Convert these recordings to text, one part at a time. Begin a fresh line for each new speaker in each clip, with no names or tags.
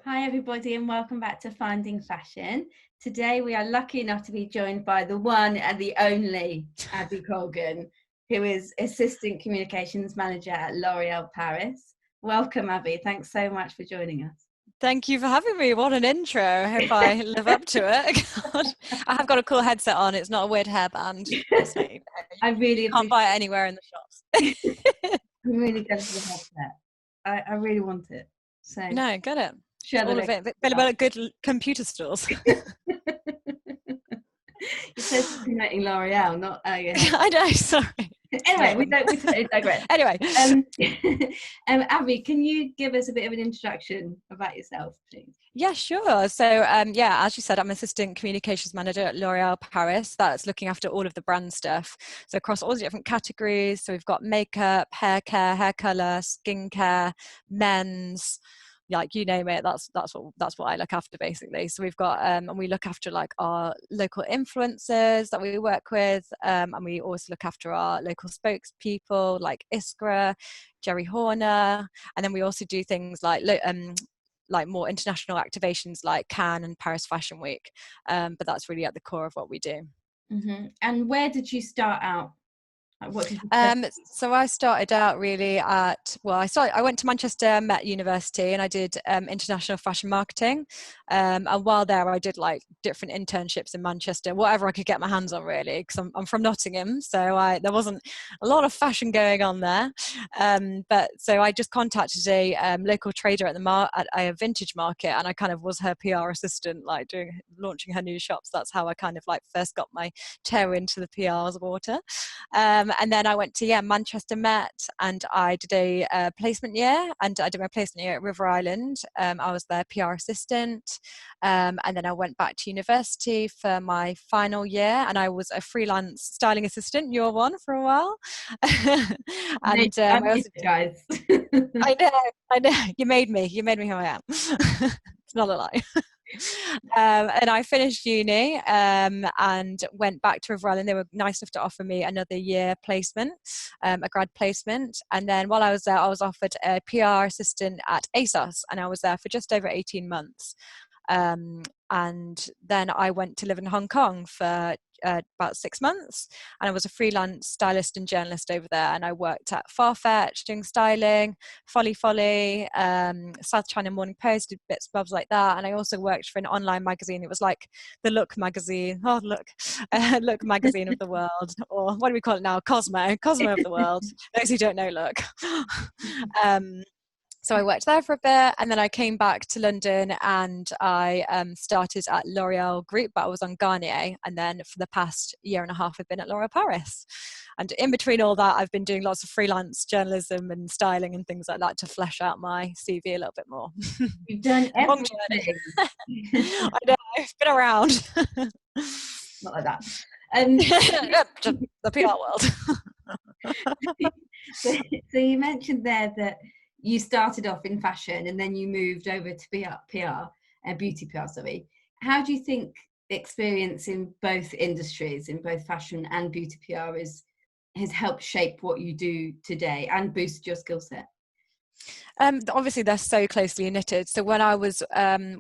Hi everybody and welcome back to Finding Fashion. Today we are lucky enough to be joined by the one and the only Abby Colgan, who is Assistant Communications Manager at L'Oréal Paris. Welcome Abby, thanks so much for joining us.
Thank you for having me. What an intro. I hope I live up to it. God, I have got a cool headset on. It's not a weird hairband.
I really
can't buy it anywhere in the shops.
I'm really going for the headset. I really want it. So
No, get it.
Share
all of it. Available at good computer stores.
You're supposed to be promoting L'Oreal, not
I know, sorry.
Anyway, we totally digress.
Anyway.
Abby, can you give us a bit of an introduction about yourself, please?
Yeah, sure. So, as you said, I'm Assistant Communications Manager at L'Oréal Paris. That's looking after all of the brand stuff. So across all the different categories. So we've got makeup, hair care, hair colour, skincare, men's, like you name it. That's what I look after basically. So we've got and we look after like our local influencers that we work with, and we also look after our local spokespeople like Iskra, Jerry Horner, and then we also do things like more international activations like Cannes and Paris Fashion Week, but that's really at the core of what we do.
Mm-hmm. And where did you start out? What did
you so I started out really I went to Manchester Met University and I did international fashion marketing, and while there I did like different internships in Manchester, whatever I could get my hands on really, because I'm from Nottingham, so there wasn't a lot of fashion going on there, but so I just contacted a local trader at a vintage market, and I kind of was her PR assistant, like launching her new shops. That's how I kind of like first got my toe into the PR's water. And then I went to Manchester Met, and I did a placement year, and I did my placement year at River Island. I was their PR assistant, and then I went back to university for my final year, and I was a freelance styling assistant, year one, for a while.
And I also, guys.
I know, you made me who I am. It's not a lie. And I finished uni and went back to River Island. They were nice enough to offer me another year placement, a grad placement. And then while I was there, I was offered a PR assistant at ASOS, and I was there for just over 18 months. And then I went to live in Hong Kong for about 6 months, and I was a freelance stylist and journalist over there, and I worked at Farfetch doing styling, Folly, South China Morning Post, did bits and bobs like that, and I also worked for an online magazine. It was like the Look magazine. Look magazine of the world, or what do we call it now? Cosmo of the world. Those who don't know, Look. So I worked there for a bit, and then I came back to London, and I started at L'Oréal Group, but I was on Garnier, and then for the past year and a half I've been at L'Oréal Paris. And in between all that, I've been doing lots of freelance journalism and styling and things like that to flesh out my CV a little bit more.
You've done everything.
I know, I've been around.
Not like that.
The PR world.
So you mentioned there that you started off in fashion and then you moved over to beauty PR, sorry. How do you think experience in both industries, in both fashion and beauty PR, has helped shape what you do today and boosted your skill set?
Obviously they're so closely knitted. So when I was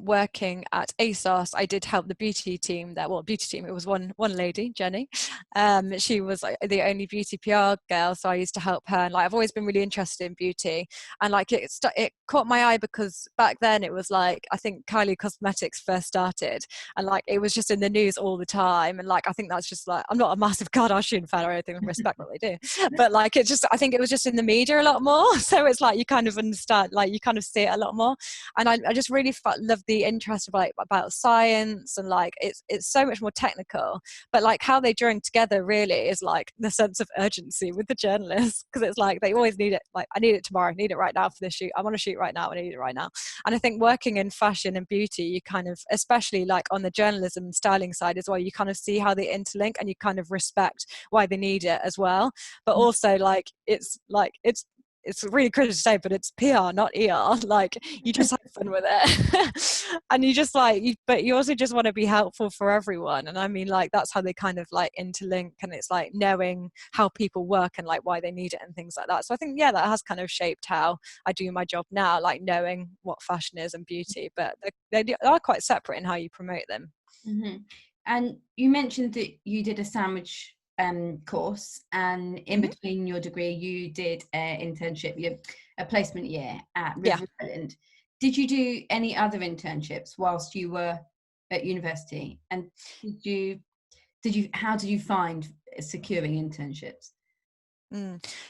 working at ASOS, I did help the beauty team there. Well, beauty team, it was one lady, Jenny. She was like the only beauty PR girl, so I used to help her. And like I've always been really interested in beauty, and like it caught my eye because back then it was like, I think Kylie Cosmetics first started, and like it was just in the news all the time. And like I think that's just like, I'm not a massive Kardashian fan or anything, I respect what they do, but like it just, I think it was just in the media a lot more. So it's like you kind of understand, like you kind of see it a lot more, and I just really love the interest of like about science, and like it's so much more technical, but like how they join together really is like the sense of urgency with the journalists, because it's like they always need it, like I need it tomorrow, I need it right now for this shoot, I want to shoot right now, I need it right now. And I think working in fashion and beauty, you kind of, especially like on the journalism and styling side as well, you kind of see how they interlink, and you kind of respect why they need it as well, but also like it's it's really cruel to say, but it's PR, not ER. Like, you just have fun with it. And you just like, but you also just want to be helpful for everyone. And I mean, like, that's how they kind of like interlink, and it's like knowing how people work and like why they need it and things like that. So I think, yeah, that has kind of shaped how I do my job now, like knowing what fashion is and beauty, but they are quite separate in how you promote them.
Mm-hmm. And you mentioned that you did a sandwich course, and in between your degree you did an internship, a placement year at River Island. Did you do any other internships whilst you were at university? And how did you find securing internships?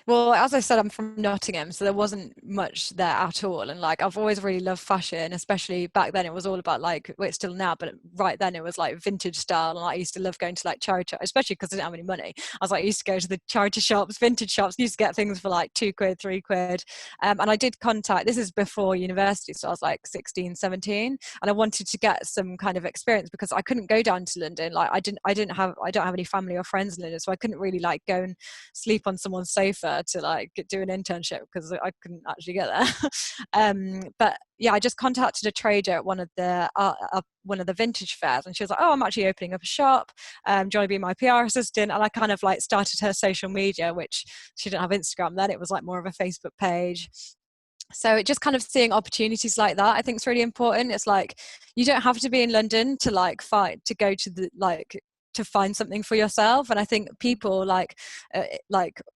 Well, as I said, I'm from Nottingham, so there wasn't much there at all. And like, I've always really loved fashion, especially back then. It was all about like, well, it's still now, but right then it was like vintage style. And I used to love going to like charity, especially because I didn't have any money. I was like, I used to go to the charity shops, vintage shops, used to get things for like £2, £3. And I did contact, this is before university, so I was like 16, 17, and I wanted to get some kind of experience because I couldn't go down to London. Like, I don't have any family or friends in London, so I couldn't really like go and sleep on someone's sofa to like do an internship because I couldn't actually get there. But yeah, I just contacted a trader at one of the vintage fairs, and she was like, "Oh, I'm actually opening up a shop. Do you want to be my PR assistant?" And I kind of like started her social media, which she didn't have Instagram then; it was like more of a Facebook page. So it just kind of seeing opportunities like that, I think, is really important. It's like, you don't have to be in London to like fight to go to the like to find something for yourself. And I think people like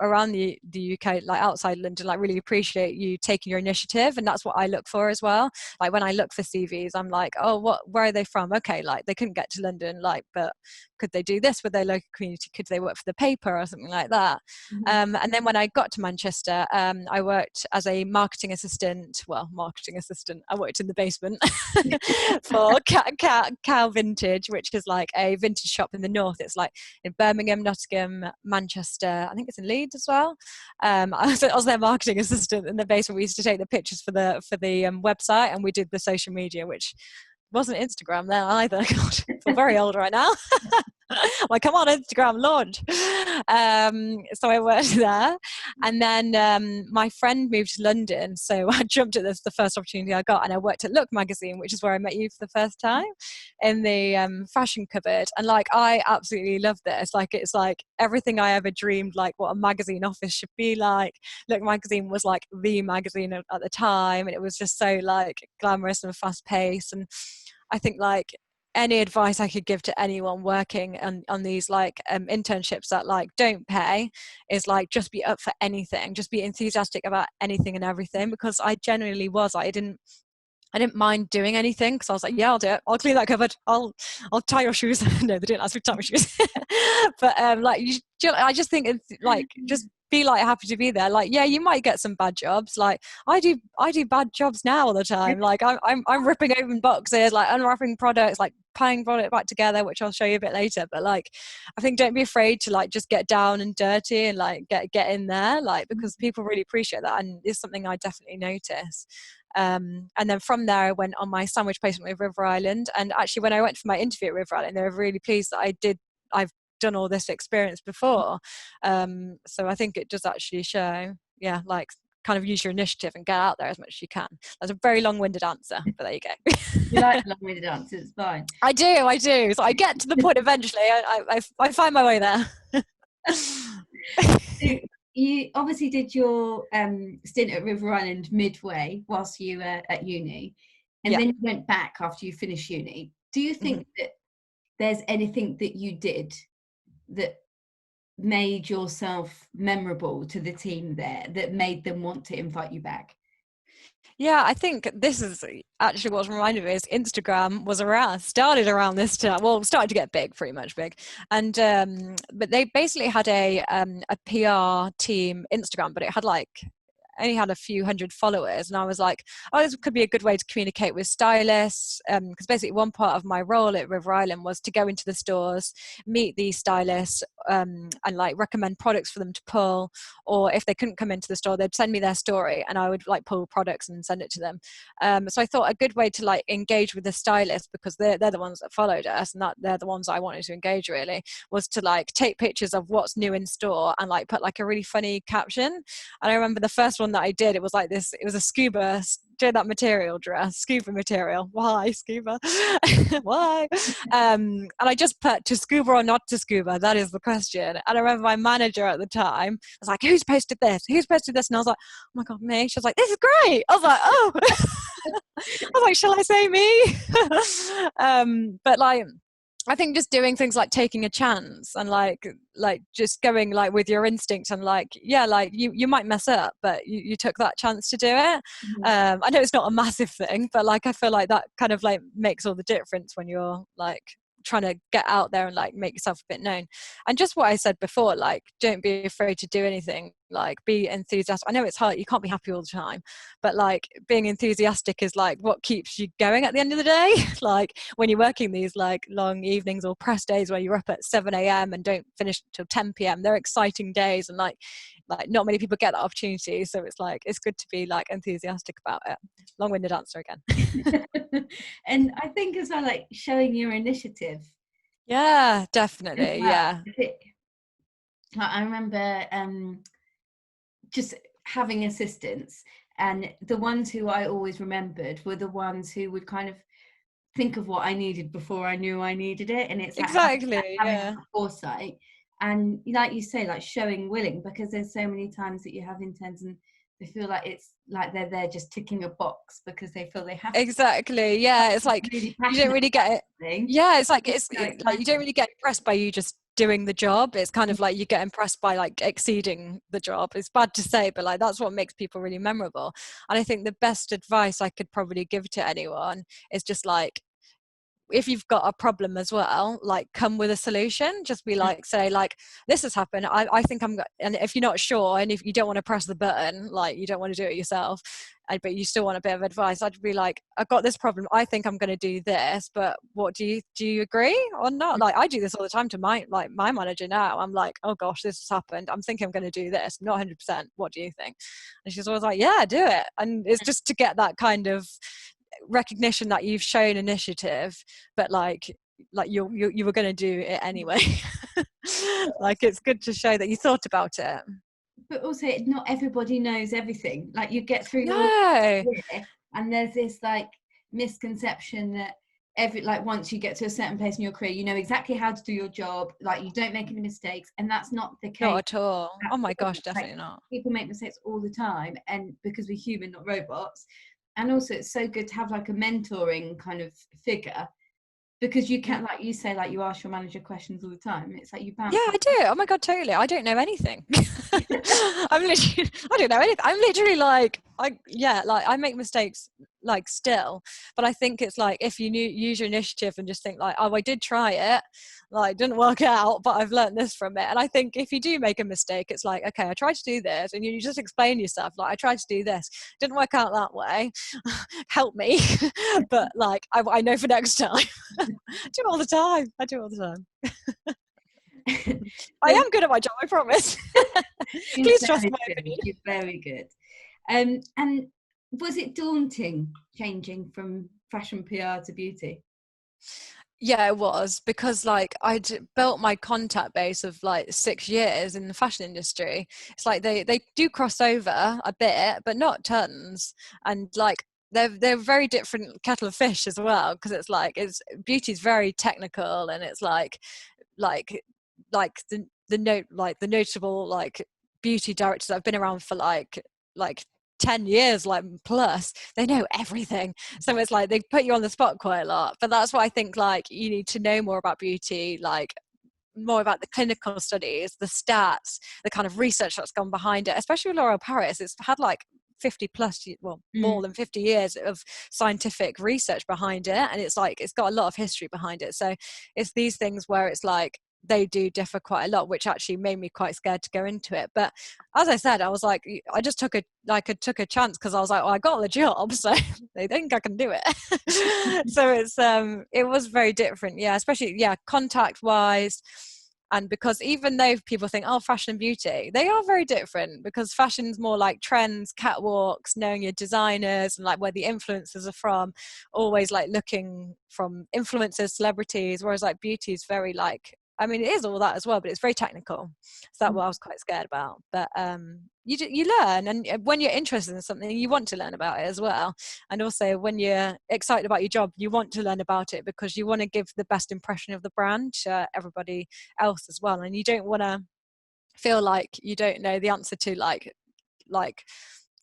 around the UK, like outside London, like really appreciate you taking your initiative, and that's what I look for as well. Like, when I look for CVs, I'm like, oh, where are they from? Okay, like, they couldn't get to London, like, but could they do this with their local community? Could they work for the paper or something like that? And then when I got to Manchester, I worked as a marketing assistant. I worked in the basement for Cow Vintage, which is like a vintage shop in the north. It's like in Birmingham, Nottingham, Manchester. I think it's in Leeds as well. I was their marketing assistant in the basement. We used to take the pictures for the website, and we did the social media, which wasn't Instagram then either. God, I feel very old right now. Like, come on, Instagram, launch. So I worked there, and then my friend moved to London, so I jumped at this, the first opportunity I got, and I worked at Look magazine, which is where I met you for the first time, in the fashion cupboard. And like, I absolutely loved this. Like, it's like everything I ever dreamed, like what a magazine office should be like. Look magazine was like the magazine at the time, and it was just so like glamorous and fast paced. And I think like any advice I could give to anyone working on these like internships that like don't pay is like, just be up for anything, just be enthusiastic about anything and everything, because I genuinely was. I didn't mind doing anything, because I was like, yeah, I'll do it. I'll clean that cupboard. I'll tie your shoes. No, they didn't ask me to tie my shoes. But like, I just think it's like, just be like happy to be there. Like, yeah, you might get some bad jobs. Like, I do bad jobs now all the time. Like, I'm ripping open boxes, like unwrapping products, like tying product back together, which I'll show you a bit later. But like, I think don't be afraid to like just get down and dirty and like get in there, like, because people really appreciate that, and it's something I definitely notice. And then from there I went on my sandwich placement with River Island, and actually when I went for my interview at River Island, they were really pleased that I've done all this experience before. So I think it does actually show, yeah, like, kind of use your initiative and get out there as much as you can. That's a very long-winded answer, but there you go.
You like long-winded answers, it's fine.
I do. So I get to the point eventually. I find my way there.
So you obviously did your stint at River Island midway whilst you were at uni, and then you went back after you finished uni. Do you think that there's anything that you did that made yourself memorable to the team there, that made them want to invite you back?
Yeah, I think this is actually what's reminded me is Instagram was started around this time. Well, started to get big, pretty much big. And but they basically had a PR team Instagram, but it had like only had a few hundred followers, and I was like, oh, this could be a good way to communicate with stylists, because basically one part of my role at River Island was to go into the stores, meet these stylists, and like recommend products for them to pull, or if they couldn't come into the store, they'd send me their story and I would like pull products and send it to them. So I thought a good way to like engage with the stylists, because they're the ones that followed us, and that they're the ones I wanted to engage, really, was to like take pictures of what's new in store and like put like a really funny caption. And I remember the first one one that I did, it was like this, it was a scuba, doing that material dress, scuba material. Why scuba? Why? And I just put to scuba or not to scuba, that is the question. And I remember my manager at the time was like, who's posted this, who's posted this? And I was like, oh my god, me. She was like, this is great. I was like, oh. I was like, shall I say me? But like, I think just doing things like taking a chance and like just going like with your instinct and like, yeah, like you might mess up, but you took that chance to do it. I know it's not a massive thing, but like I feel like that kind of like makes all the difference when you're like trying to get out there and like make yourself a bit known. And just what I said before, like don't be afraid to do anything, like be enthusiastic. I know it's hard, you can't be happy all the time, but like being enthusiastic is like what keeps you going at the end of the day. Like when you're working these like long evenings or press days where you're up at 7 a.m. and don't finish till 10 p.m, they're exciting days, and like not many people get that opportunity, so it's like it's good to be like enthusiastic about it. Long-winded answer again.
And I think as well, like showing your initiative.
Yeah, definitely.
Well.
Yeah,
I remember just having assistants, and the ones who I always remembered were the ones who would kind of think of what I needed before I knew I needed it. And it's like
exactly.
having
Yeah,
foresight, and like you say, like showing willing, because there's so many times that you have interns and they feel like it's like they're there just ticking a box because they feel they have to.
exactly. Yeah, it's like
Really
you don't really get it. Yeah, it's like it's like you don't really get impressed by you just doing the job. It's kind of like you get impressed by like exceeding the job. It's bad to say, but like that's what makes people really memorable. And I think the best advice I could probably give to anyone is just like, if you've got a problem as well, like come with a solution. Just be like, say like, this has happened, I think and if you're not sure and if you don't want to press the button, like you don't want to do it yourself, but you still want a bit of advice, I'd be like, I've got this problem, I think I'm going to do this, but what do you agree or not? Like I do this all the time to my manager now. I'm like, oh gosh, this has happened, I'm thinking I'm going to do this, not 100%, what do you think? And she's always like, yeah, do it. And it's just to get that kind of recognition that you've shown initiative, but like you were going to do it anyway. Like it's good to show that you thought about it.
But also not everybody knows everything. Like you get through your career and there's this like misconception that once you get to a certain place in your career, you know exactly how to do your job, like you don't make any mistakes, and that's not the case.
Not at all. Oh my gosh, definitely not.
People make mistakes all the time, and because we're human, not robots. And also it's so good to have like a mentoring kind of figure, because you can, like you say, like you ask your manager questions all the time. It's like you bounce.
Yeah, I do. Oh my god, totally. I don't know anything. I don't know anything. I'm literally like, I make mistakes like still, but I think it's like if you use your initiative and just think like, oh, I did try it, like it didn't work out, but I've learned this from it. And I think if you do make a mistake, it's like, okay, I tried to do this, and you just explain yourself, like I tried to do this, didn't work out that way, help me. But like I know for next time. I do all the time. I am good at my job, I promise. Please trust my opinion.
You're very good. And was it daunting changing from fashion PR to beauty?
Yeah, it was, because like I'd built my contact base of like 6 years in the fashion industry. It's like they do cross over a bit, but not tons. And like they're very different kettle of fish as well, because it's like beauty's very technical, and it's like the notable like beauty directors that have been around for like 10 years like plus, they know everything. So it's like they put you on the spot quite a lot. But that's why I think like you need to know more about beauty, like more about the clinical studies, the stats, the kind of research that's gone behind it, especially with L'Oréal Paris. It's had like 50 plus, well, more than 50 years of scientific research behind it, and it's like it's got a lot of history behind it. So it's these things where it's like they do differ quite a lot, which actually made me quite scared to go into it. But as I said, I was like, I just took a chance, because I was like, well, I got the job, so they think I can do it. So it was very different, yeah, especially contact wise. And because even though people think, oh, fashion and beauty, they are very different, because fashion's more like trends, catwalks, knowing your designers and like where the influencers are from, always like looking from influencers, celebrities, whereas like beauty is very like I mean, it is all that as well, but it's very technical. So that's what I was quite scared about. But you learn, and when you're interested in something, you want to learn about it as well. And also, when you're excited about your job, you want to learn about it because you want to give the best impression of the brand to everybody else as well. And you don't want to feel like you don't know the answer to like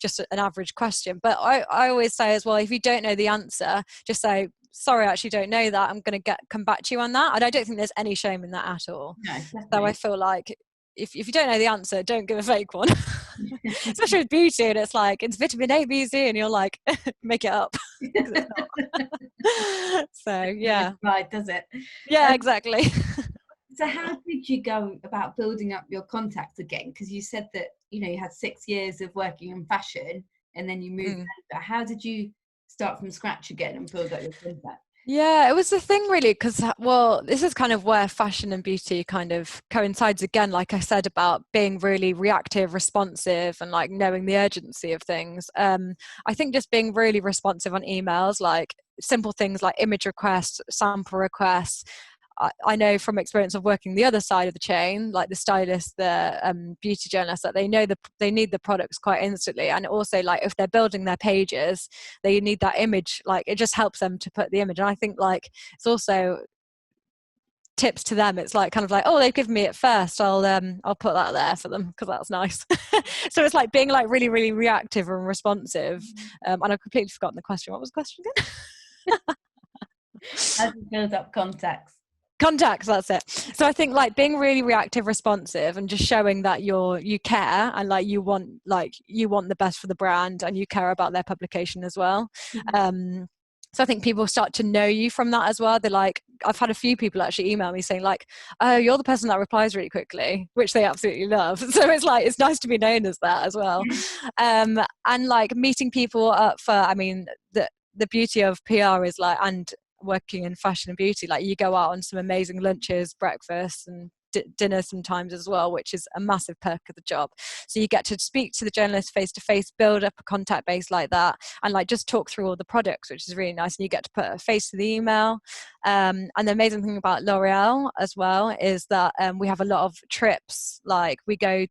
just an average question. But I always say as well, if you don't know the answer, just say, sorry, I actually don't know that. I'm going to come back to you on that. And I don't think there's any shame in that at all.
No, definitely.
So I feel like if you don't know the answer, don't give a fake one. Especially with beauty, and it's like, it's vitamin A, B, C, and you're like, make it up. It's not. So yeah.
Right, does it?
Yeah, exactly.
So how did you go about building up your contacts again? Because you said that, you had 6 years of working in fashion and then you moved over. How did you start from scratch again and build up your contacts?
Yeah, it was the thing really, because, well, this is kind of where fashion and beauty kind of coincides again, like I said, about being really reactive, responsive, and like knowing the urgency of things. I think just being really responsive on emails, like simple things like image requests, sample requests. I know from experience of working the other side of the chain, like the stylists, the beauty journalists, that they need the products quite instantly. And also, like, if they're building their pages, they need that image. Like, it just helps them to put the image. And I think, like, it's also tips to them. It's like kind of like, oh, they've given me it first, I'll put that there for them because that's nice. So it's like being like really, really reactive and responsive. And I've completely forgotten the question. What was the question again?
How do you build up contacts?
That's it. So I think like being really reactive, responsive, and just showing that you care, and like you want the best for the brand, and you care about their publication as well. So I think people start to know you from that as well. They're like, I've had a few people actually email me saying like, oh, you're the person that replies really quickly, which they absolutely love. So it's like, it's nice to be known as that as well. And like meeting people up for, I mean, the beauty of PR is like, and working in fashion and beauty, like you go out on some amazing lunches, breakfasts, and dinner sometimes as well, which is a massive perk of the job. So you get to speak to the journalist face to face, build up a contact base like that, and like just talk through all the products, which is really nice. And you get to put a face to the email. And the amazing thing about L'Oreal as well is that we have a lot of trips. Like we get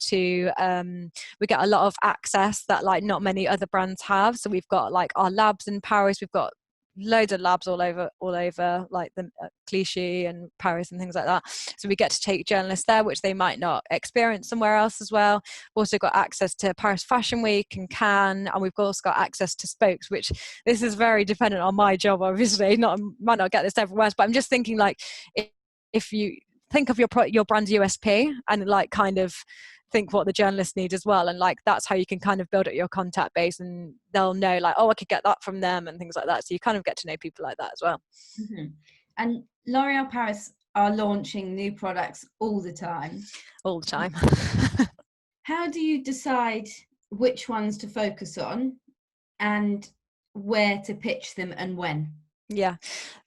a lot of access that like not many other brands have. So we've got like our labs in Paris, we've got loads of labs all over like the Clichy and Paris and things like that. So we get to take journalists there, which they might not experience somewhere else as well. We've also got access to Paris Fashion Week and Cannes, and we've also got access to spokes, which this is very dependent on my job, obviously. Might not get this everywhere, but I'm just thinking like if you think of your brand's USP and like kind of think what the journalists need as well, and like that's how you can kind of build up your contact base, and they'll know like, oh, I could get that from them and things like that. So you kind of get to know people like that as well.
And L'Oreal Paris are launching new products all the time. How do you decide which ones to focus on and where to pitch them and when?
Yeah,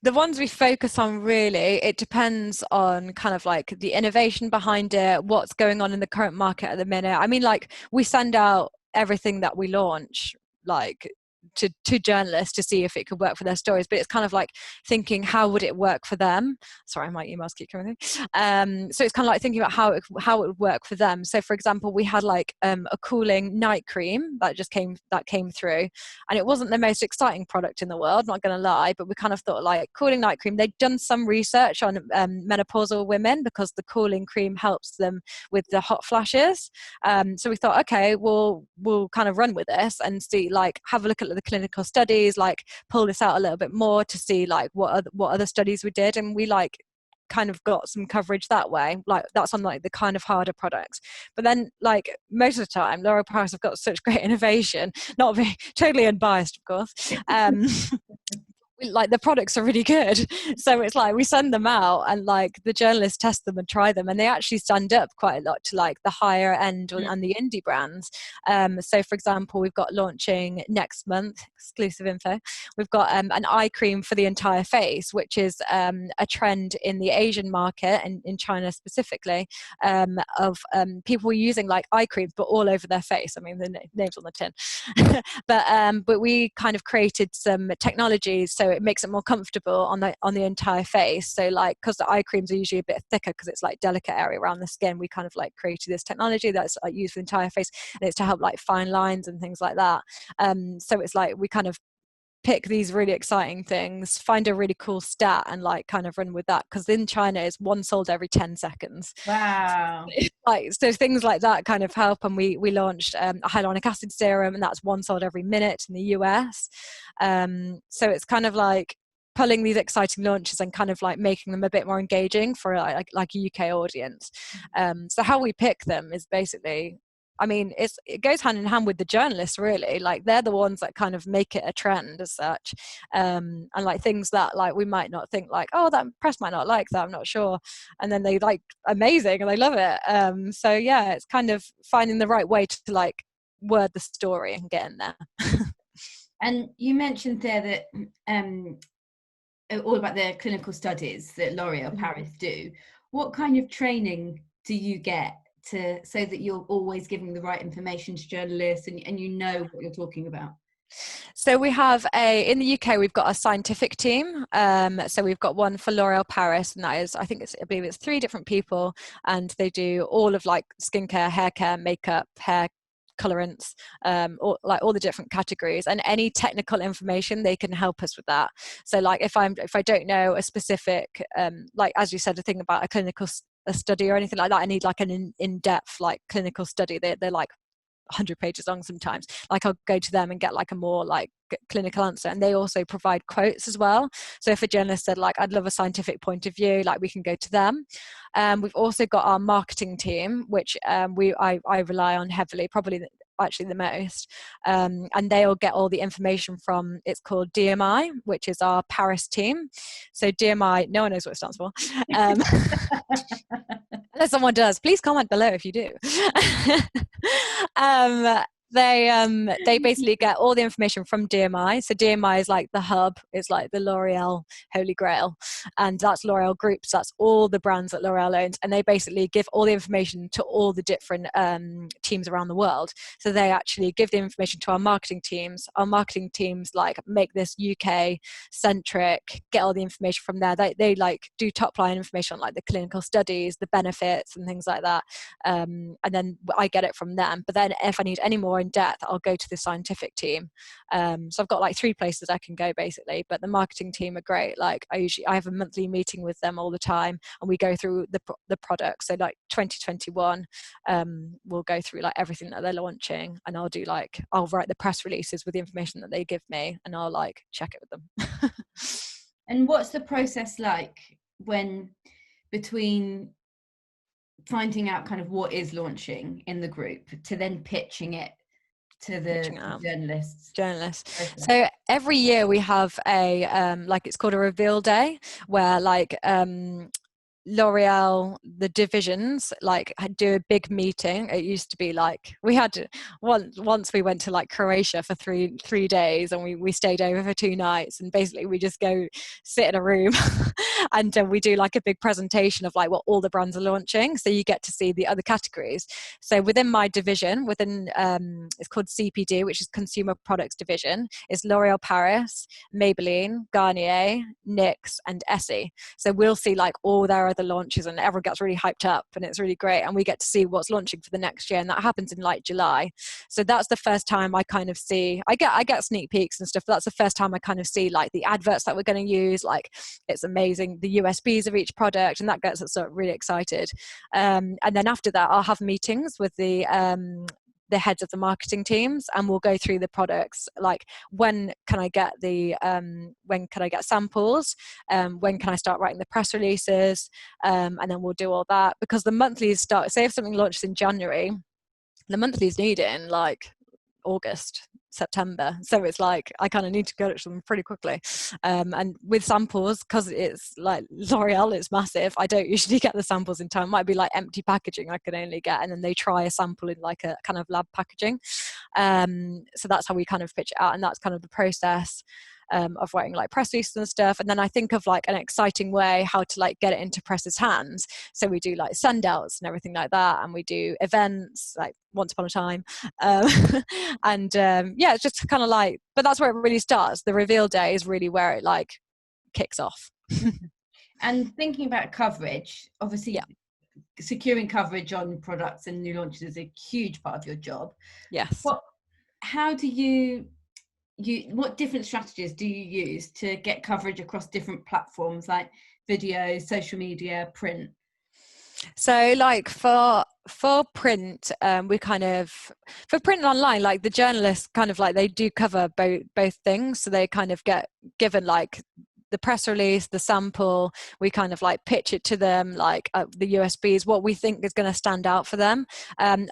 the ones we focus on, really, it depends on kind of like the innovation behind it, what's going on in the current market at the minute. I mean, like we send out everything that we launch like to journalists to see if it could work for their stories, but it's kind of like thinking, how would it work for them? Sorry, my emails keep coming in. So it's kind of like thinking about how it would work for them. So for example, we had like a cooling night cream that came through, and it wasn't the most exciting product in the world, not gonna lie, but we kind of thought like cooling night cream. They'd done some research on menopausal women because the cooling cream helps them with the hot flashes. So we thought, okay, we'll kind of run with this and see, like have a look at the clinical studies, like pull this out a little bit more to see like what other studies we did, and we like kind of got some coverage that way. Like that's on like the kind of harder products. But then like most of the time L'Oreal Paris have got such great innovation, not being totally unbiased of course, like the products are really good, so it's like we send them out and like the journalists test them and try them, and they actually stand up quite a lot to like the higher end and the indie brands. So for example, we've got launching next month, exclusive info, we've got an eye cream for the entire face, which is a trend in the Asian market and in China specifically, of people using like eye cream but all over their face. I mean, the name's on the tin. but we kind of created some technologies, so it makes it more comfortable on the entire face. So like, because the eye creams are usually a bit thicker because it's like delicate area around the skin, we kind of like created this technology that's like used for the entire face, and it's to help like fine lines and things like that. So it's like we kind of pick these really exciting things, find a really cool stat, and like kind of run with that, because in China it's one sold every 10 seconds.
Wow.
Like, so things like that kind of help. And we launched a hyaluronic acid serum, and that's one sold every minute in the US. So it's kind of like pulling these exciting launches and kind of like making them a bit more engaging for like a UK audience. So how we pick them is basically, I mean, it goes hand in hand with the journalists, really. Like, they're the ones that kind of make it a trend as such. And like things that like we might not think, like, oh, that press might not like that, I'm not sure. And then they like, amazing, and they love it. So yeah, it's kind of finding the right way to like word the story and get in there.
And you mentioned there that all about the clinical studies that L'Oréal Paris do. What kind of training do you get so that you're always giving the right information to journalists and you know what you're talking about?
So we have in the UK, we've got a scientific team. So we've got one for L'Oréal Paris, and that is, I believe it's 3 different people, and they do all of like skincare, hair care, makeup, hair colorants, all the different categories, and any technical information they can help us with that. So like if I don't know a specific like, as you said, a thing about a clinical study or anything like that, I need like an in-depth like clinical study. They're like 100 pages long sometimes. Like, I'll go to them and get like a more like clinical answer, and they also provide quotes as well. So if a journalist said like, I'd love a scientific point of view, like we can go to them. We've also got our marketing team, which I rely on heavily, probably actually the most, and they'll get all the information from, it's called DMI, which is our Paris team. So DMI, no one knows what it stands for. Unless someone does, please comment below if you do. They basically get all the information from DMI. So DMI is like the hub, it's like the L'Oreal holy grail, and that's L'Oreal Group, so that's all the brands that L'Oreal owns, and they basically give all the information to all the different teams around the world. So they actually give the information to our marketing teams. Our marketing teams like make this UK centric, get all the information from there. They like do top line information on like the clinical studies, the benefits and things like that, and then I get it from them. But then if I need any more in depth, I'll go to the scientific team. So I've got like 3 places I can go basically, but the marketing team are great. Like, I have a monthly meeting with them all the time, and we go through the products. So like 2021, we'll go through like everything that they're launching, and I'll write the press releases with the information that they give me, and I'll like check it with them.
And what's the process like between finding out kind of what is launching in the group to then pitching it to the journalists?
So every year we have a like, it's called a reveal day, where like L'Oreal, the divisions, like do a big meeting. It used to be like, we had once we went to like Croatia for three days, and we stayed over for 2 nights, and basically we just go sit in a room and we do like a big presentation of like what all the brands are launching, so you get to see the other categories. So within my division, it's called CPD, which is Consumer Products Division, is L'Oreal Paris, Maybelline, Garnier, NYX and Essie. So we'll see like all their other launches, and everyone gets really hyped up, and it's really great, and we get to see what's launching for the next year, and that happens in like July. So that's the first time I kind of see, I get sneak peeks and stuff, but that's the first time I kind of see like the adverts that we're going to use. Like, it's amazing, the USPs of each product, and that gets us really excited. And then after that, I'll have meetings with the heads of the marketing teams, and we'll go through the products, like when can I get samples, when can I start writing the press releases, and then we'll do all that, because the monthlies start, say if something launches in January, the monthlies need it in like August, September. So it's like I kind of need to go to them pretty quickly. And with samples, because it's like L'Oreal, it's massive, I don't usually get the samples in time. It might be like empty packaging I can only get, and then they try a sample in like a kind of lab packaging. So that's how we kind of pitch it out, and that's kind of the process. of writing like press releases and stuff. And then I think of like an exciting way how to like get it into press's hands. So we do like sendouts and everything like that, and we do events like once upon a time, yeah, it's just kind of like, but that's where it really starts. The reveal day is really where it like kicks off.
And thinking about coverage, obviously,
yeah,
securing coverage on products and new launches is a huge part of your job.
Yes.
How do you what different strategies do you use to get coverage across different platforms like video, social media, print?
So like for print, we kind of, for print and online, like the journalists kind of like, they do cover both things. So they kind of get given like the press release, the sample, we kind of like pitch it to them, like the USBs, what we think is going to stand out for them.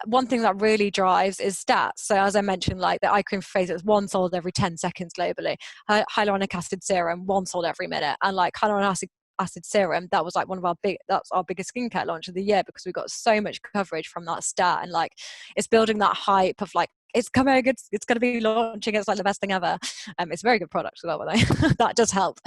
One thing that really drives is stats. So as I mentioned, like the eye cream for face, it's one sold every 10 seconds globally. Hyaluronic acid serum, one sold every minute. And like hyaluronic acid serum, that was like that's our biggest skincare launch of the year, because we got so much coverage from that stat, and like it's building that hype of like, it's coming, it's going to be launching, it's like the best thing ever. It's a very good product as well, by the way. That does help.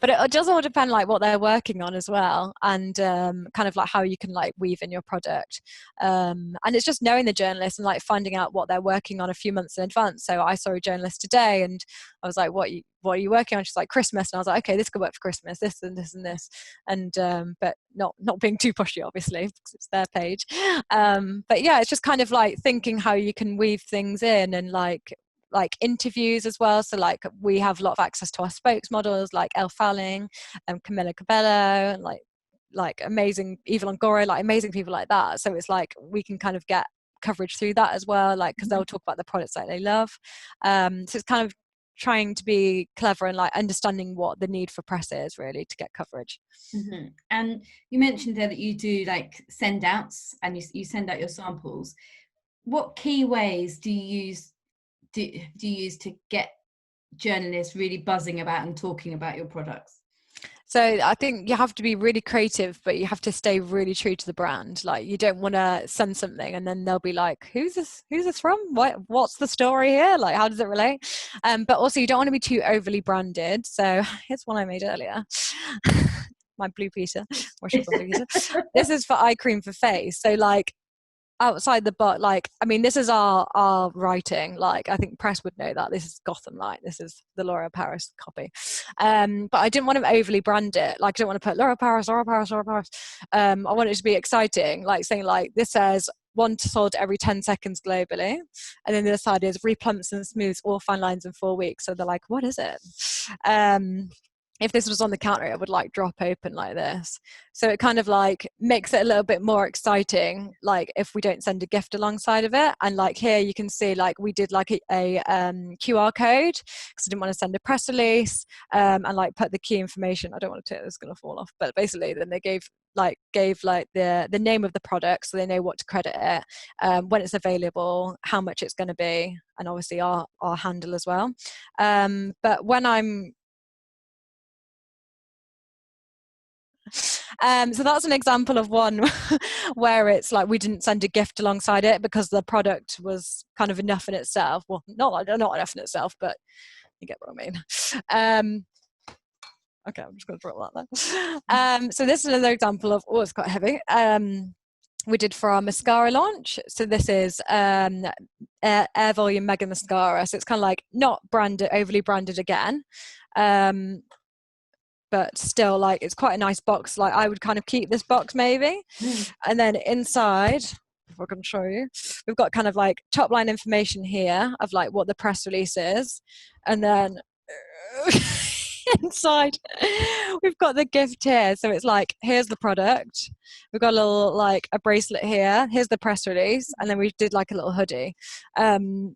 But it does all depend like what they're working on as well, and kind of like how you can like weave in your product, and it's just knowing the journalist and like finding out what they're working on a few months in advance. So I saw a journalist today and I was like, what are you working on? She's like, Christmas. And I was like, okay, this could work for Christmas, this and this and this, and but not being too pushy, obviously, because it's their page. But yeah, it's just kind of like thinking how you can weave things in, and like interviews as well. So like we have a lot of access to our spokesmodels like Elle Fanning and Camilla Cabello, and like amazing Eva Longoria, like amazing people like that. So it's like we can kind of get coverage through that as well, like because they'll talk about the products that they love. So it's kind of trying to be clever and like understanding what the need for press is really to get coverage.
Mm-hmm. And you mentioned there that you do like send outs, and you send out your samples. What key ways do you use to get journalists really buzzing about and talking about your products?
So I think you have to be really creative, but you have to stay really true to the brand. Like you don't want to send something and then they'll be like, who's this from? What's the story here? Like, how does it relate? But also you don't want to be too overly branded. So here's one I made earlier. My Blue Peter. This is for eye cream for face. So like, outside the box, like I mean, this is our writing. Like I think press would know that this is Gotham Light. This is the L'Oreal Paris copy. But I didn't want to overly brand it. Like I don't want to put L'Oreal Paris, L'Oreal Paris, L'Oreal Paris. I want it to be exciting, like saying like this says one sold every 10 seconds globally, and then the other side is replumps and smooths all fine lines in 4 weeks. So they're like, what is it? If this was on the counter, it would like drop open like this. So it kind of like makes it a little bit more exciting, like if we don't send a gift alongside of it. And like here you can see like we did like a QR code, because I didn't want to send a press release, and like put the key information. I don't want to take this, going to fall off, but basically then they gave the name of the product, so they know what to credit it, when it's available, how much it's going to be, and obviously our handle as well. But when I'm so that's an example of one where it's like we didn't send a gift alongside it because the product was kind of enough in itself. Well, not enough in itself, but you get what I mean. Okay, I'm just going to drop that there. So this is another example of, it's quite heavy. We did for our mascara launch. So this is Air Volume Mega Mascara. So it's kind of like not overly branded again. But still, like, it's quite a nice box. Like, I would kind of keep this box maybe. And then inside, if I can show you, we've got kind of like top line information here of like what the press release is. And then inside, we've got the gift here. So it's like, here's the product. We've got a little, like, a bracelet here. Here's the press release. And then we did like a little hoodie. And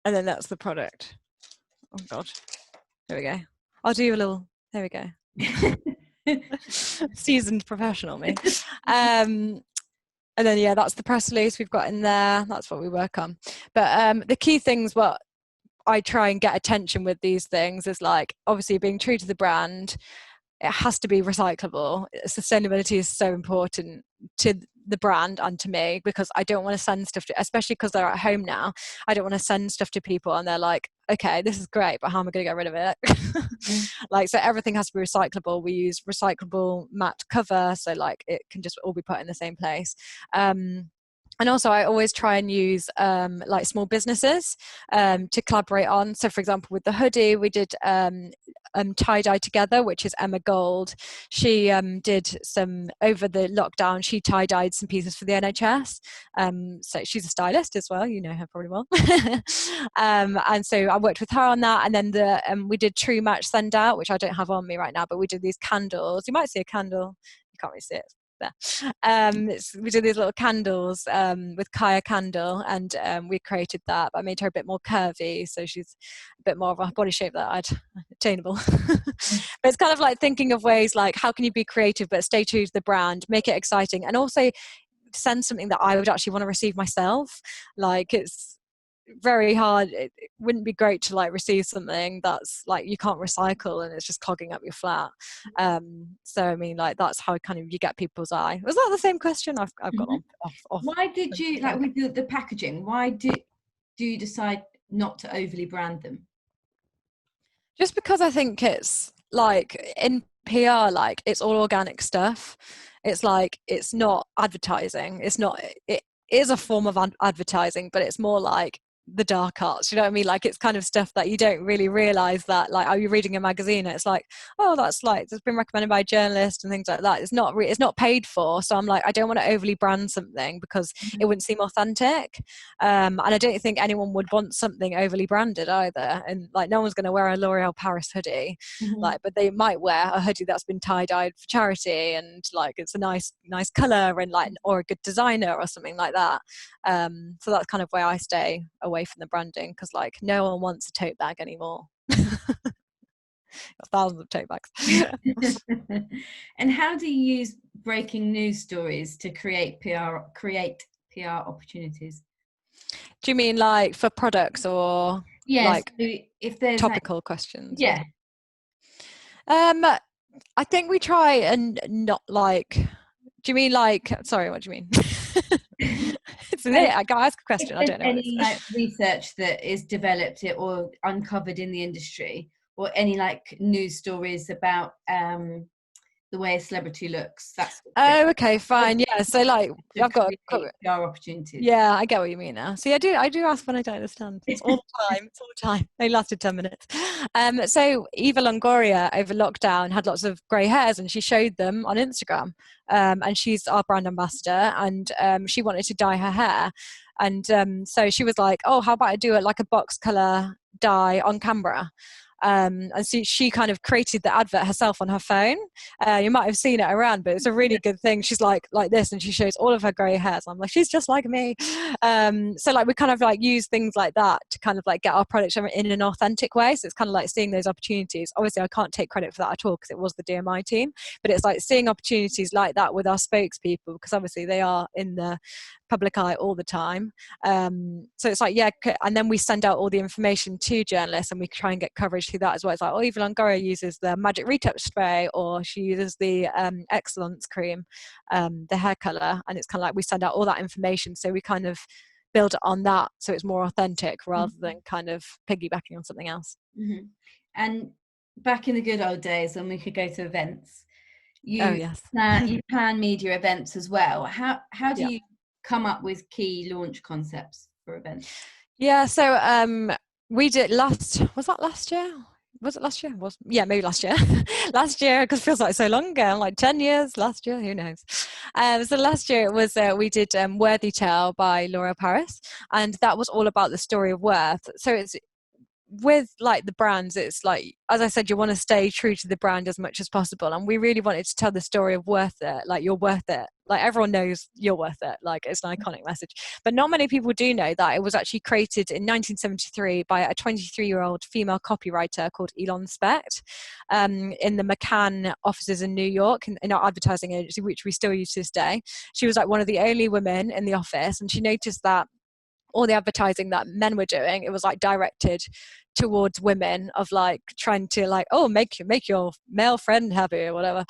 then that's the product. Oh, God. There we go. I'll do a little, there we go. Seasoned professional, me. And then, yeah, that's the press release we've got in there. That's what we work on. But the key things, what I try and get attention with these things is like, obviously being true to the brand. It has to be recyclable. Sustainability is so important to the brand and to me, because I don't want to send stuff to, especially because they're at home now, I don't want to send stuff to people and they're like, okay, this is great, but how am I going to get rid of it? Like, so everything has to be recyclable. We use recyclable matte cover, so like it can just all be put in the same place. And also I always try and use like small businesses to collaborate on. So for example, with the hoodie, we did tie-dye together, which is Emma Gold. She did some, over the lockdown, she tie-dyed some pieces for the NHS. So she's a stylist as well, you know her probably well. And so I worked with her on that. And then we did True Match Send Out, which I don't have on me right now, but we did these candles. You might see a candle, you can't really see it there. We did these little candles with Kaya Candle, and we created that, but I made her a bit more curvy, so she's a bit more of a body shape that I'd attainable. But it's kind of like thinking of ways like, how can you be creative but stay true to the brand, make it exciting, and also send something that I would actually want to receive myself. Like, it's very hard. It wouldn't be great to like receive something that's like you can't recycle and it's just clogging up your flat. So I mean, like, that's how kind of you get people's eye. Was that the same question? I've got off.
Why did you, like with the packaging, why do you decide not to overly brand them?
Just because I think it's like in PR, like it's all organic stuff. It's like, it's not advertising. It is a form of advertising, but it's more like the dark arts, you know what I mean? Like, it's kind of stuff that you don't really realize that, like, are you reading a magazine and it's like, oh, that's like, it's been recommended by a journalist and things like that. It's not paid for. So I'm like, I don't want to overly brand something because it wouldn't seem authentic. And I don't think anyone would want something overly branded either. And like, no one's going to wear a L'Oreal Paris hoodie, like, but they might wear a hoodie that's been tie-dyed for charity and like it's a nice color and like, or a good designer or something like that. So that's kind of where I stay away from the branding, because like no one wants a tote bag anymore. Thousands of tote bags.
And how do you use breaking news stories to create PR opportunities?
Do you mean like for products, or like
so if there's
topical questions?
Yeah.
I think we try and not like, do you mean like, sorry, what do you mean? I gotta ask a question. I don't know.
Any like research that is developed or uncovered in the industry, or any like news stories about the way a celebrity looks?
Okay, fine. Yeah, so like I've got
PR opportunities.
Yeah, I get what you mean now. See, I do ask when I don't understand. It's all the time. They lasted 10 minutes. So Eva Longoria over lockdown had lots of grey hairs, and she showed them on Instagram. And she's our brand ambassador, and she wanted to dye her hair. And so she was like, oh, how about I do it like a box colour dye on camera? And so she kind of created the advert herself on her phone. You might have seen it around, but it's a really good thing. She's like this, and she shows all of her grey hairs. I'm like, she's just like me. So like we kind of like use things like that to kind of like get our products in an authentic way. So it's kind of like seeing those opportunities. Obviously I can't take credit for that at all because it was the DMI team, but it's like seeing opportunities like that with our spokespeople, because obviously they are in the public eye all the time. So it's like, yeah, and then we send out all the information to journalists and we try and get coverage through that as well. It's like, oh, Eva Longoria uses the magic retouch spray, or she uses the excellence cream, the hair color, and it's kind of like we send out all that information, so we kind of build it on that so it's more authentic rather than kind of piggybacking on something else.
And back in the good old days when we could go to events, you plan media events as well. How do you come up with key launch concepts for events? Yeah,
so we did last year? Was it last year? Maybe last year. Last year, because it feels like so long ago, like 10 years last year, who knows. So last year it was, we did Worthy Tale by L'Oreal Paris, and that was all about the story of worth. So it's, with like the brands, it's like, as I said, you want to stay true to the brand as much as possible, and we really wanted to tell the story of worth it. Like, you're worth it. Like, everyone knows you're worth it. Like, it's an iconic message, but not many people do know that it was actually created in 1973 by a 23-year-old female copywriter called Elon Specht, in the McCann offices in New York, in our advertising agency, which we still use to this day. She was like one of the only women in the office, and she noticed that all the advertising that men were doing, it was like directed towards women, of like trying to like, oh, make your male friend happy or whatever.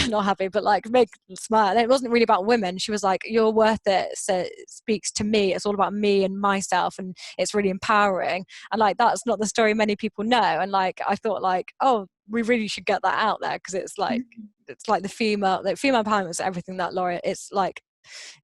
Not happy, but like make smile. And it wasn't really about women. She was like, you're worth it, so it speaks to me, it's all about me and myself, and it's really empowering. And like, that's not the story many people know. And like, I thought like, oh, we really should get that out there, because it's like the female empowerment is everything that L'Oreal, it's like,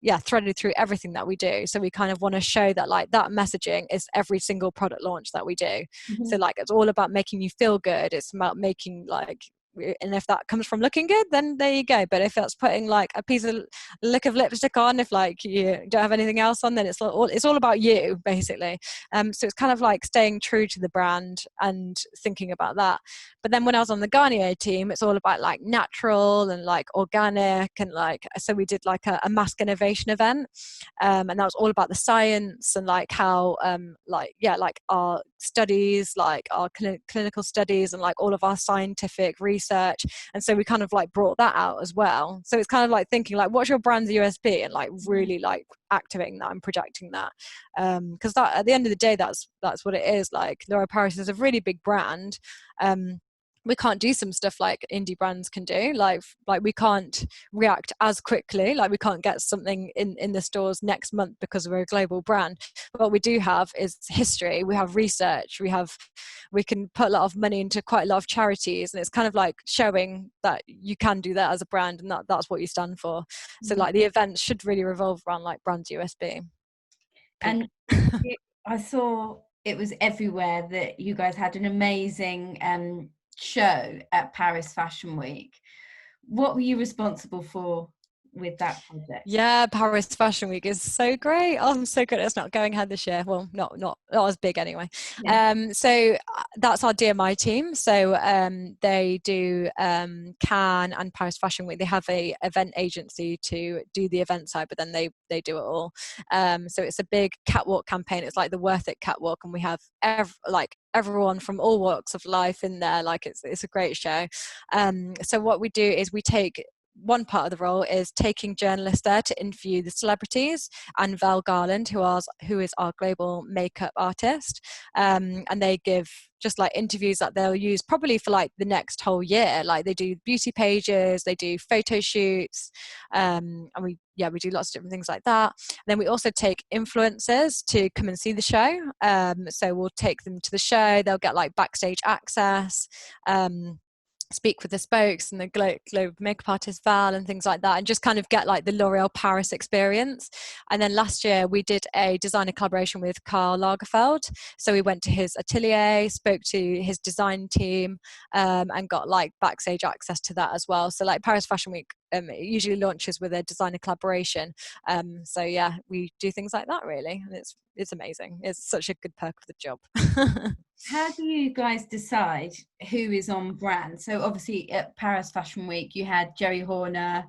yeah, threaded through everything that we do. So we kind of want to show that like that messaging is every single product launch that we do. So like, it's all about making you feel good. It's about making like, and if that comes from looking good, then there you go. But if that's putting like a piece of lick of lipstick on, if like you don't have anything else on, then it's all about you, basically. So it's kind of like staying true to the brand and thinking about that. But then when I was on the Garnier team, it's all about like natural and like organic, and like, so we did like a mask innovation event, and that was all about the science and like how like our studies, like our clinical studies, and like all of our scientific research. And so we kind of like brought that out as well. So it's kind of like thinking like, what's your brand's USP, and like really like activating that and projecting that, because that, at the end of the day, that's what it is. Like, L'Oréal Paris is a really big brand. We can't do some stuff like indie brands can do, like we can't react as quickly, like we can't get something in the stores next month because we're a global brand. What we do have is history, we have research, we can put a lot of money into quite a lot of charities, and it's kind of like showing that you can do that as a brand, and that's what you stand for. So like, the events should really revolve around like brand USB.
And I saw it was everywhere that you guys had an amazing show at Paris Fashion Week. What were you responsible for with that project?
Yeah, Paris Fashion Week is so great. Oh, I'm so good. It's not going ahead this year. Well, not as big anyway.
Yeah.
So that's our DMI team. So they do Cannes and Paris Fashion Week. They have a event agency to do the event side, but then they do it all. So it's a big catwalk campaign. It's like the Worth It catwalk, and we have everyone from all walks of life in there. Like, it's a great show. So what we do is we take, one part of the role is taking journalists there to interview the celebrities and Val Garland, who is our global makeup artist, and they give just like interviews that they'll use probably for like the next whole year. Like, they do beauty pages, they do photo shoots, and we do lots of different things like that. And then we also take influencers to come and see the show. So we'll take them to the show, they'll get like backstage access, speak with the spokes and the global makeup artist Val and things like that, and just kind of get like the L'Oréal Paris experience. And then last year we did a designer collaboration with Karl Lagerfeld. So we went to his atelier, spoke to his design team, and got like backstage access to that as well. So like, Paris Fashion Week, it usually launches with a designer collaboration. So yeah, we do things like that really, and it's amazing. It's such a good perk of the job.
How do you guys decide who is on brand? So obviously at Paris Fashion Week, you had Jerry Horner,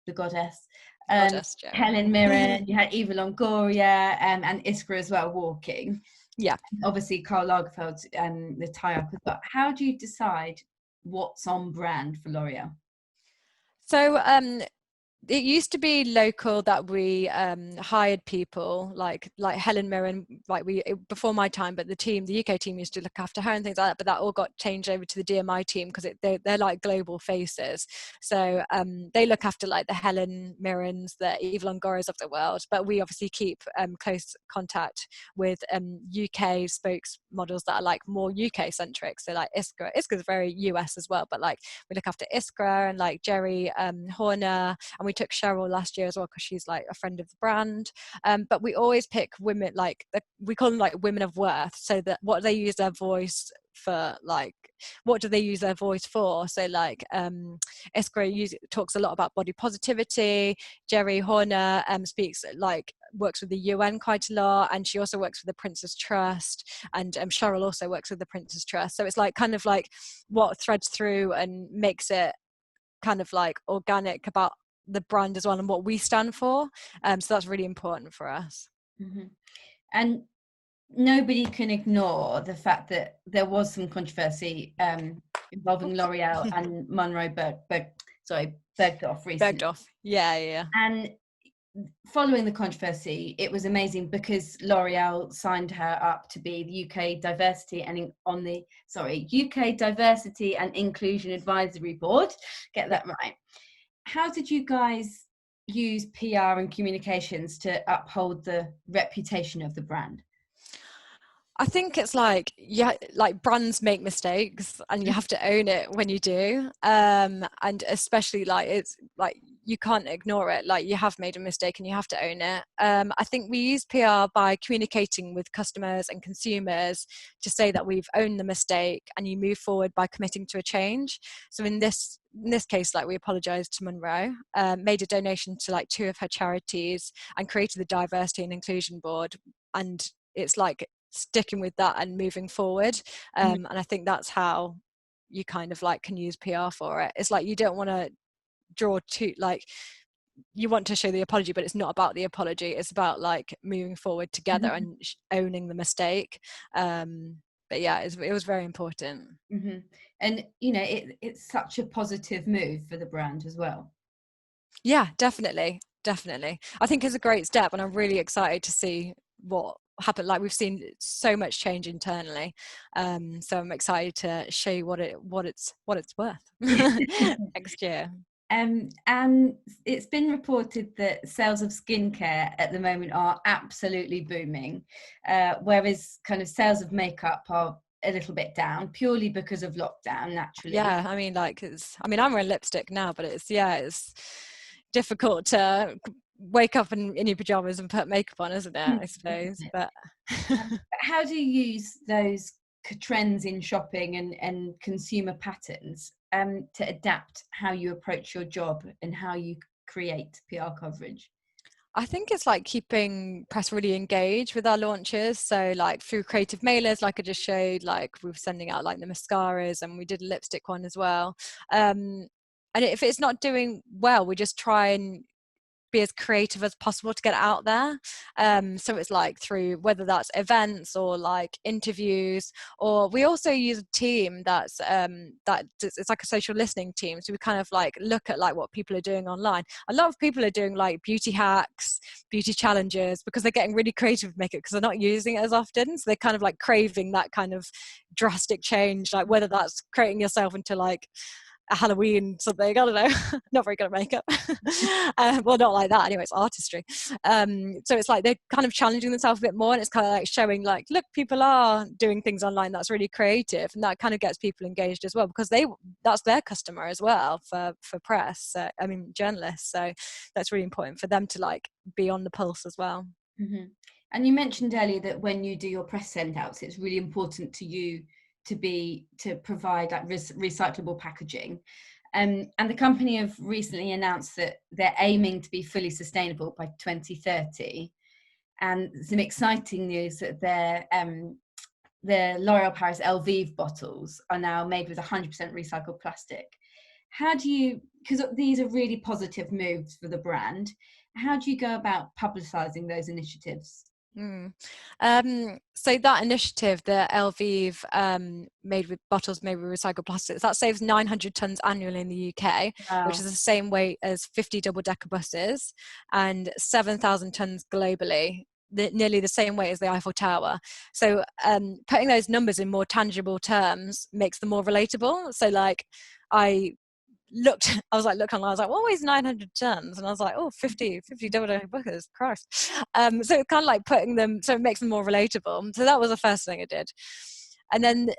the goddess, Helen Mirren, you had Eva Longoria, and Iskra as well, walking.
Yeah.
Obviously Karl Lagerfeld, the tie-up as well. How do you decide what's on brand for L'Oreal?
So it used to be local that we hired people like Helen Mirren, like before my time, but the UK team used to look after her and things like that, but that all got changed over to the DMI team because they're like global faces. So they look after like the Helen Mirrens, the Eva Longorias of the world, but we obviously keep close contact with UK spokesmodels that are like more UK centric. So like Iska's very US as well, but like we look after Iskra and like Jerry Horner, and we took Cheryl last year as well because she's like a friend of the brand. But we always pick women, like we call them like women of worth, so that what they use their voice for, like what do they use their voice for. So like Iskra talks a lot about body positivity. Jerry Horner works with the UN quite a lot, and she also works with the Prince's Trust, and Cheryl also works with the Prince's Trust. So it's like kind of like what threads through and makes it kind of like organic about the brand as well and what we stand for. So that's really important for us.
Mm-hmm. And nobody can ignore the fact that there was some controversy involving L'Oreal and Monroe Bergdorf recently.
Bergdorf. Yeah.
And following the controversy, it was amazing because L'Oreal signed her up to be the UK Diversity and UK Diversity and Inclusion Advisory Board. Get that right. How did you guys use PR and communications to uphold the reputation of the brand?
I think it's like, yeah, like brands make mistakes and you have to own it when you do. And especially like, it's like, you can't ignore it. Like, you have made a mistake and you have to own it. I think we use PR by communicating with customers and consumers to say that we've owned the mistake, and you move forward by committing to a change. So in this case, like, we apologized to Monroe, made a donation to like 2 of her charities, and created the Diversity and Inclusion Board. And it's like sticking with that and moving forward. And I think that's how you kind of like can use PR for it. It's like, you don't want to draw too, like, you want to show the apology, but it's not about the apology. It's about like moving forward together and owning the mistake. But yeah, it was very important.
And you know, it's such a positive move for the brand as well.
Yeah, definitely. I think it's a great step, and I'm really excited to see what happen. Like, we've seen so much change internally, so I'm excited to show you what it's worth next year.
And it's been reported that sales of skincare at the moment are absolutely booming, whereas kind of sales of makeup are a little bit down, purely because of lockdown, naturally.
Yeah, I mean, like, I'm wearing lipstick now, but it's difficult to wake up in your pajamas and put makeup on, isn't it? I suppose. But
how do you use those trends in shopping and consumer patterns to adapt how you approach your job and how you create PR coverage?
I think it's like keeping press really engaged with our launches. So like through creative mailers, like I just showed, like we were sending out like the mascaras, and we did a lipstick one as well. And if it's not doing well, we just try and be as creative as possible to get it out there. So it's like through whether that's events or like interviews, or we also use a team it's like a social listening team. So we kind of like look at like what people are doing online. A lot of people are doing like beauty hacks, beauty challenges, because they're getting really creative with makeup because they're not using it as often. So they're kind of like craving that kind of drastic change, like whether that's creating yourself into like a Halloween something, I don't know. Not very good at makeup. Well, not like that anyway, it's artistry. So it's like they're kind of challenging themselves a bit more, and it's kind of like showing like, look, people are doing things online that's really creative, and that kind of gets people engaged as well, because that's their customer as well for press, journalists. So that's really important for them to like be on the pulse as well.
And you mentioned earlier that when you do your press send outs, it's really important to you to provide like recyclable packaging, and the company have recently announced that they're aiming to be fully sustainable by 2030, and some exciting news that the L'Oreal Paris Elvive bottles are now made with 100% recycled plastic. How do you, because these are really positive moves for the brand, how do you go about publicizing those initiatives?
So that initiative, the Elvive bottles made with recycled plastics, that saves 900 tons annually in the UK. Wow. Which is the same weight as 50 double-decker buses, and 7,000 tons globally, nearly the same weight as the Eiffel Tower. So putting those numbers in more tangible terms makes them more relatable. So like I was like, look online, I was like, what weighs 900 tons? And I was like, oh, 50 double-decker buses, Christ. So it's kind of like putting them, so it makes them more relatable. So that was the first thing I did. And then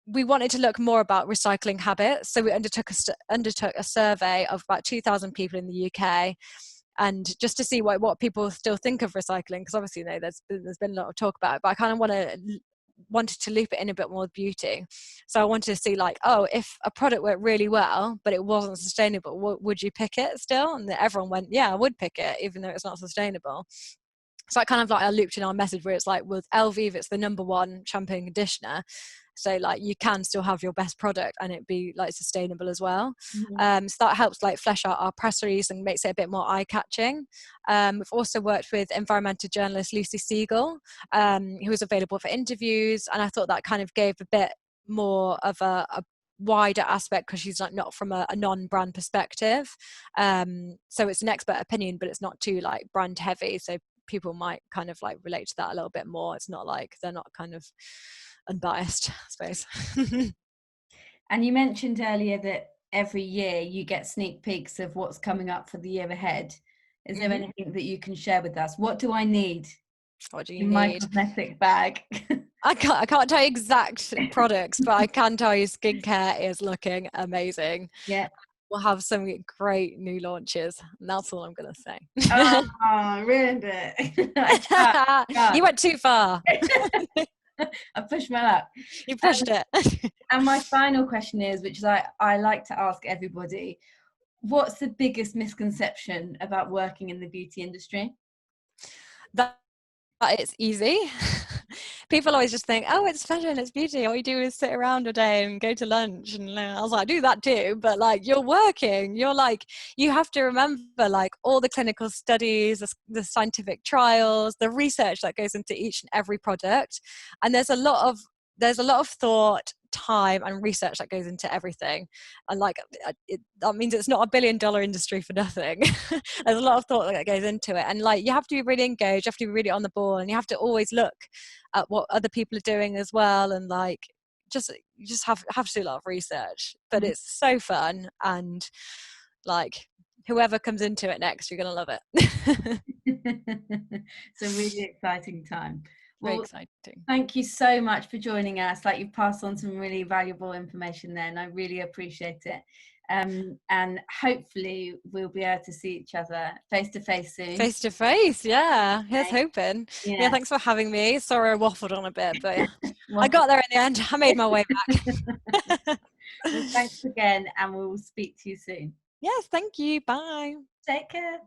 we wanted to look more about recycling habits. So we undertook a survey of about 2,000 people in the UK, and just to see what people still think of recycling, because obviously, you know, there's been a lot of talk about it, but I kind of wanted to loop it in a bit more with beauty. So I wanted to see like, oh, if a product worked really well but it wasn't sustainable, would you pick it still? And everyone went, yeah, I would pick it even though it's not sustainable. So I kind of like, I looped in our message where it's like, with Elvive, it's the #1 shampoo conditioner. So like you can still have your best product and it be like sustainable as well. So that helps like flesh out our press release and makes it a bit more eye-catching. We've also worked with environmental journalist Lucy Siegel, who was available for interviews, and I thought that kind of gave a bit more of a wider aspect because she's not from a non-brand perspective. So it's an expert opinion, but it's not too like brand heavy. So people might kind of like relate to that a little bit more. It's not like they're not kind of unbiased, I suppose.
And you mentioned earlier that every year you get sneak peeks of what's coming up for the year ahead. Is there anything that you can share with us? What do I need
What do you
in my
need?
cosmetic bag?
I can't tell you exact products, but I can tell you skincare is looking amazing.
Yeah.
We'll have some great new launches, and that's all I'm going to say.
Oh, ruined it. I can't.
You went too far.
I pushed my luck.
You pushed it.
And my final question is, which is I like to ask everybody, what's the biggest misconception about working in the beauty industry?
That it's easy. People always just think, oh, it's fashion, it's beauty, all you do is sit around a day and go to lunch. And I was like, I do that too, but like, you're working, you're like, you have to remember like all the clinical studies, the scientific trials, the research that goes into each and every product. And there's a lot of thought, time and research that goes into everything, and like that means it's not $1 billion industry for nothing. There's a lot of thought that goes into it, and like you have to be really engaged, you have to be really on the ball, and you have to always look at what other people are doing as well, and like you just have to do a lot of research, but it's so fun, and like whoever comes into it next, you're gonna love it.
It's a really exciting time.
Very
Well,
exciting.
thank you so much for joining us. Like, you've passed on some really valuable information there, and I really appreciate it. And hopefully we'll be able to see each other face to face soon.
Face to face, yeah. Here's hoping. Yeah, thanks for having me. Sorry I waffled on a bit, but yeah. I got there in the end. I made my way back.
Well, thanks again, and we'll speak to you soon.
Yes, thank you. Bye.
Take care.